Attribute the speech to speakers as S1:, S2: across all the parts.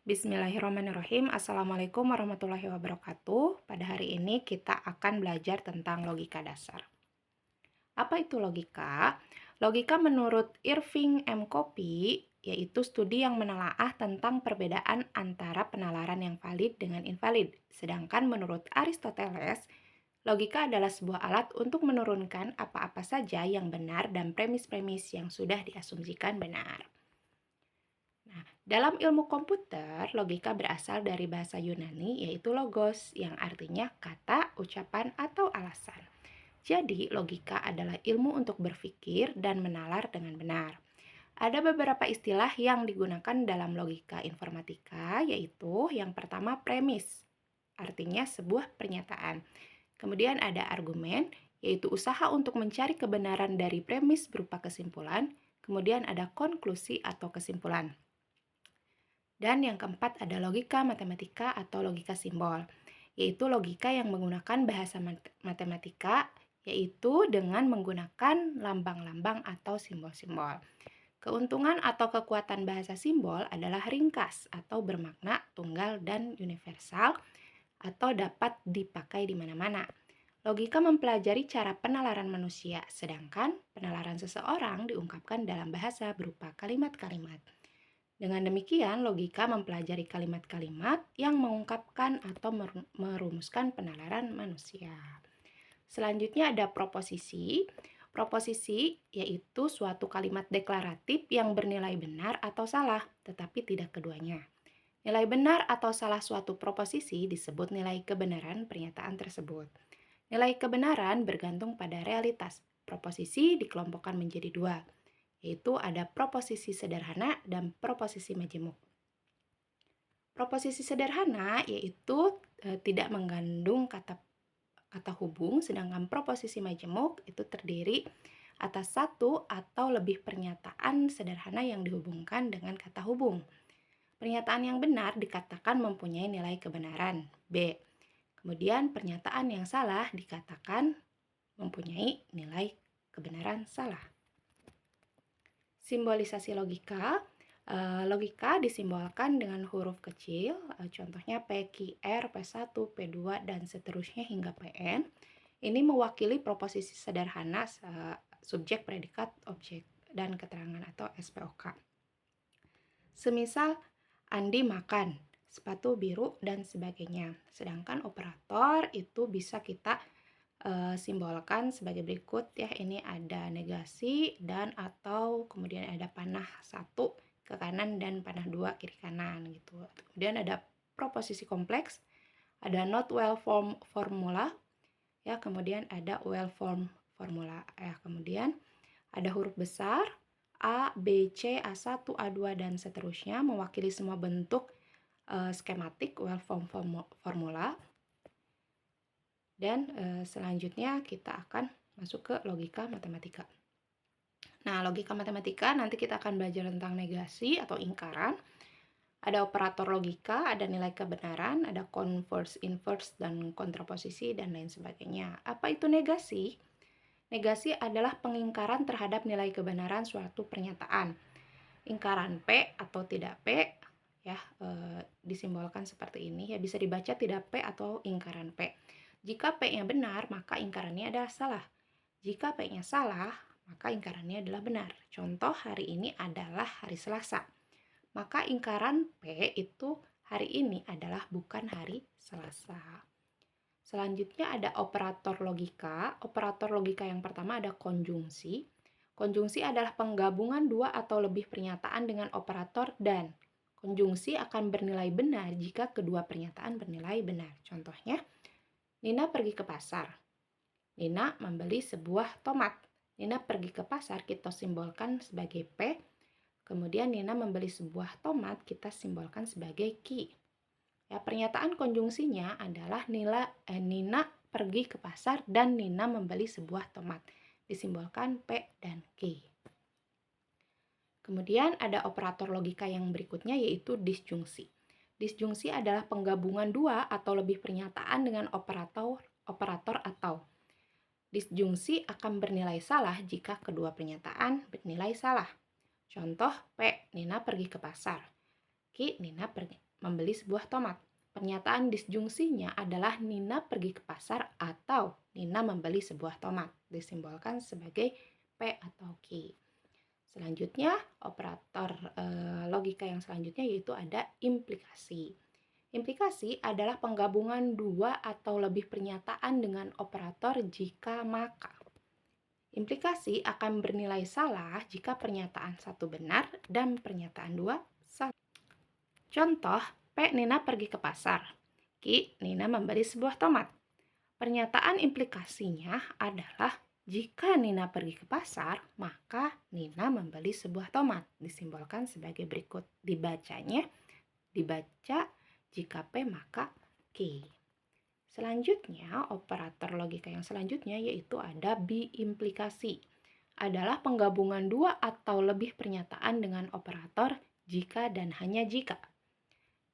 S1: Bismillahirrahmanirrahim. Assalamualaikum warahmatullahi wabarakatuh. Pada hari ini kita akan belajar tentang logika dasar. Apa itu logika? Logika menurut Irving M. Kopy yaitu studi yang menelaah tentang perbedaan antara penalaran yang valid dengan invalid. Sedangkan menurut Aristoteles, logika adalah sebuah alat untuk menurunkan apa-apa saja yang benar dan premis-premis yang sudah diasumsikan benar. Dalam ilmu komputer, logika berasal dari bahasa Yunani yaitu logos yang artinya kata, ucapan, atau alasan. Jadi, logika adalah ilmu untuk berpikir dan menalar dengan benar. Ada beberapa istilah yang digunakan dalam logika informatika, yaitu yang pertama premis, artinya sebuah pernyataan. Kemudian ada argumen, yaitu usaha untuk mencari kebenaran dari premis berupa kesimpulan. Kemudian ada konklusi atau kesimpulan. Dan yang keempat ada logika matematika atau logika simbol, yaitu logika yang menggunakan bahasa matematika, yaitu dengan menggunakan lambang-lambang atau simbol-simbol. Keuntungan atau kekuatan bahasa simbol adalah ringkas atau bermakna tunggal dan universal atau dapat dipakai di mana-mana. Logika mempelajari cara penalaran manusia, sedangkan penalaran seseorang diungkapkan dalam bahasa berupa kalimat-kalimat. Dengan demikian, logika mempelajari kalimat-kalimat yang mengungkapkan atau merumuskan penalaran manusia. Selanjutnya ada proposisi. Proposisi yaitu suatu kalimat deklaratif yang bernilai benar atau salah, tetapi tidak keduanya. Nilai benar atau salah suatu proposisi disebut nilai kebenaran pernyataan tersebut. Nilai kebenaran bergantung pada realitas. Proposisi dikelompokkan menjadi dua, yaitu ada proposisi sederhana dan proposisi majemuk. Proposisi sederhana yaitu tidak mengandung kata hubung, sedangkan proposisi majemuk itu terdiri atas satu atau lebih pernyataan sederhana yang dihubungkan dengan kata hubung. Pernyataan yang benar dikatakan mempunyai nilai kebenaran, B. Kemudian pernyataan yang salah dikatakan mempunyai nilai kebenaran salah. Simbolisasi logika. Logika disimbolkan dengan huruf kecil, contohnya P, Q, R, P1, P2, dan seterusnya hingga Pn. Ini mewakili proposisi sederhana subjek, predikat, objek, dan keterangan atau SPOK. Semisal Andi makan, sepatu biru, dan sebagainya. Sedangkan operator itu bisa kita simbolkan sebagai berikut ya. Ini ada negasi dan atau kemudian ada panah 1 ke kanan dan panah 2 kiri kanan gitu. Kemudian ada proposisi kompleks, ada not well form formula ya, kemudian ada well form formula ya, kemudian ada huruf besar A, B, C, A1, A2 dan seterusnya mewakili semua bentuk skematik well form formula. Dan selanjutnya kita akan masuk ke logika matematika. Nah, logika matematika nanti kita akan belajar tentang negasi atau ingkaran. Ada operator logika, ada nilai kebenaran, ada converse, inverse, dan kontraposisi, dan lain sebagainya. Apa itu negasi? Negasi adalah pengingkaran terhadap nilai kebenaran suatu pernyataan. Ingkaran P atau tidak P ya disimbolkan seperti ini ya, bisa dibaca tidak P atau ingkaran P. Jika P-nya benar, maka ingkarannya adalah salah. Jika P-nya salah, maka ingkarannya adalah benar. Contoh hari ini adalah hari Selasa. Maka ingkaran P itu hari ini adalah bukan hari Selasa. Selanjutnya ada operator logika. Operator logika yang pertama ada konjungsi. Konjungsi adalah penggabungan dua atau lebih pernyataan dengan operator dan. Konjungsi akan bernilai benar jika kedua pernyataan bernilai benar. Contohnya, Nina pergi ke pasar. Nina membeli sebuah tomat. Nina pergi ke pasar kita simbolkan sebagai P. Kemudian Nina membeli sebuah tomat kita simbolkan sebagai Q. Ya, pernyataan konjungsinya adalah Nina pergi ke pasar dan Nina membeli sebuah tomat. Disimbolkan P dan Q. Kemudian ada operator logika yang berikutnya yaitu disjungsi. Disjungsi adalah penggabungan dua atau lebih pernyataan dengan operator atau. Disjungsi akan bernilai salah jika kedua pernyataan bernilai salah. Contoh P, Nina pergi ke pasar. Q, Nina membeli sebuah tomat. Pernyataan disjungsinya adalah Nina pergi ke pasar atau Nina membeli sebuah tomat, disimbolkan sebagai P atau Q. Selanjutnya, operator logika yang selanjutnya yaitu ada implikasi. Implikasi adalah penggabungan dua atau lebih pernyataan dengan operator jika maka. Implikasi akan bernilai salah jika pernyataan satu benar dan pernyataan dua salah. Contoh, P. Nina pergi ke pasar. Q. Nina membeli sebuah tomat. Pernyataan implikasinya adalah jika Nina pergi ke pasar, maka Nina membeli sebuah tomat. Disimbolkan sebagai berikut. Dibaca jika P maka Q. Selanjutnya, operator logika yang selanjutnya yaitu ada biimplikasi. Adalah penggabungan dua atau lebih pernyataan dengan operator jika dan hanya jika.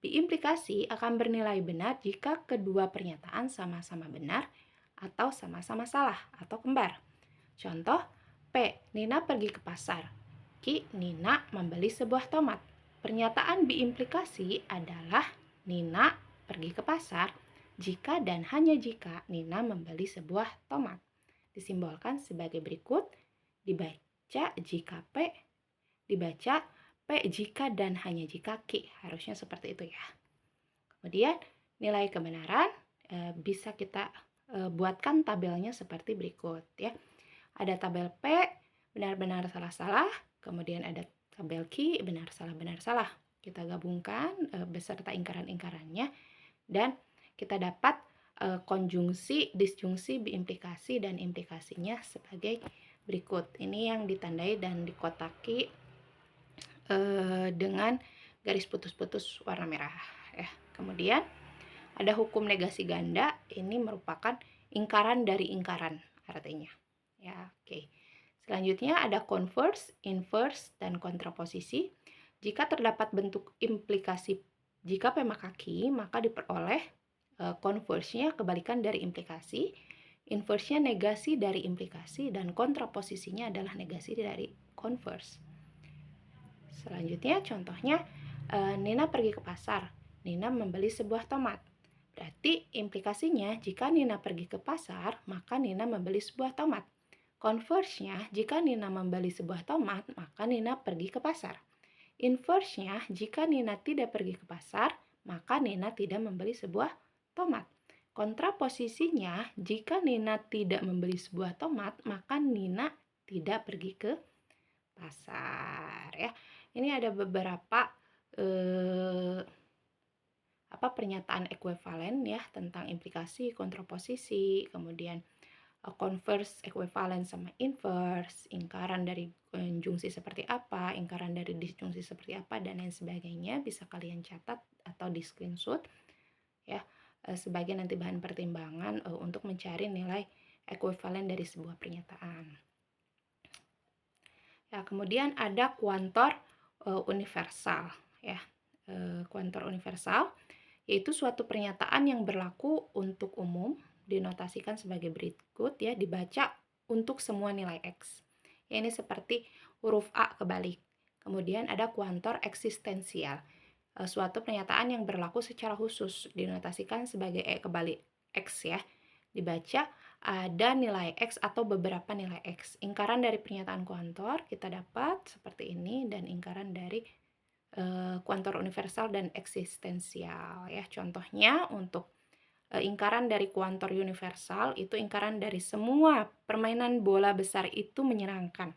S1: Biimplikasi akan bernilai benar jika kedua pernyataan sama-sama benar atau sama-sama salah atau kembar. Contoh, P. Nina pergi ke pasar. Q. Nina membeli sebuah tomat. Pernyataan biimplikasi adalah Nina pergi ke pasar jika dan hanya jika Nina membeli sebuah tomat. Disimbolkan sebagai berikut, dibaca jika P, dibaca P jika dan hanya jika Q. Harusnya seperti itu ya. Kemudian nilai kebenaran bisa kita buatkan tabelnya seperti berikut ya. Ada tabel P benar-benar salah-salah, kemudian ada tabel Q benar salah. Kita gabungkan beserta ingkaran-ingkarannya dan kita dapat konjungsi, disjungsi, biimplikasi dan implikasinya sebagai berikut. Ini yang ditandai dan dikotaki dengan garis putus-putus warna merah ya. Kemudian ada hukum negasi ganda, ini merupakan ingkaran dari ingkaran artinya ya. Oke. Selanjutnya ada converse, inverse dan kontraposisi. Jika terdapat bentuk implikasi jika P maka Q, maka diperoleh converse-nya kebalikan dari implikasi, inverse-nya negasi dari implikasi dan kontraposisinya adalah negasi dari converse. Selanjutnya contohnya Nina pergi ke pasar. Nina membeli sebuah tomat. Berarti implikasinya jika Nina pergi ke pasar, maka Nina membeli sebuah tomat. Converse-nya jika Nina membeli sebuah tomat, maka Nina pergi ke pasar. Inverse-nya jika Nina tidak pergi ke pasar, maka Nina tidak membeli sebuah tomat. Kontraposisinya jika Nina tidak membeli sebuah tomat, maka Nina tidak pergi ke pasar ya. Ini ada beberapa pernyataan ekuivalen ya tentang implikasi, kontraposisi, kemudian converse, ekuivalen sama inverse, ingkaran dari konjungsi seperti apa, ingkaran dari disjungsi seperti apa dan lain sebagainya. Bisa kalian catat atau di screenshot ya sebagai nanti bahan pertimbangan untuk mencari nilai ekuivalen dari sebuah pernyataan. Ya, kemudian ada kuantor universal ya. Kuantor universal yaitu suatu pernyataan yang berlaku untuk umum, dinotasikan sebagai berikut ya, dibaca untuk semua nilai X. Ya, ini seperti huruf A kebalik. Kemudian ada kuantor eksistensial. Suatu pernyataan yang berlaku secara khusus, dinotasikan sebagai E kebalik X ya. Dibaca ada nilai X atau beberapa nilai X. Ingkaran dari pernyataan kuantor kita dapat seperti ini dan ingkaran dari kuantor universal dan eksistensial ya. Contohnya untuk ingkaran dari kuantor universal itu ingkaran dari semua permainan bola besar itu menyenangkan.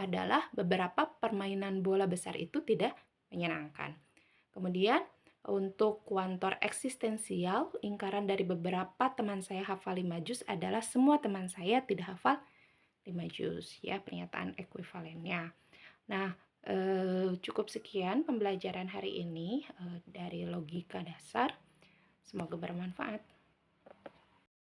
S1: Adalah beberapa permainan bola besar itu tidak menyenangkan. Kemudian untuk kuantor eksistensial, ingkaran dari beberapa teman saya hafal 5 juz adalah semua teman saya tidak hafal 5 juz ya, pernyataan ekuivalennya. Nah, cukup sekian pembelajaran hari ini dari logika dasar. Semoga bermanfaat.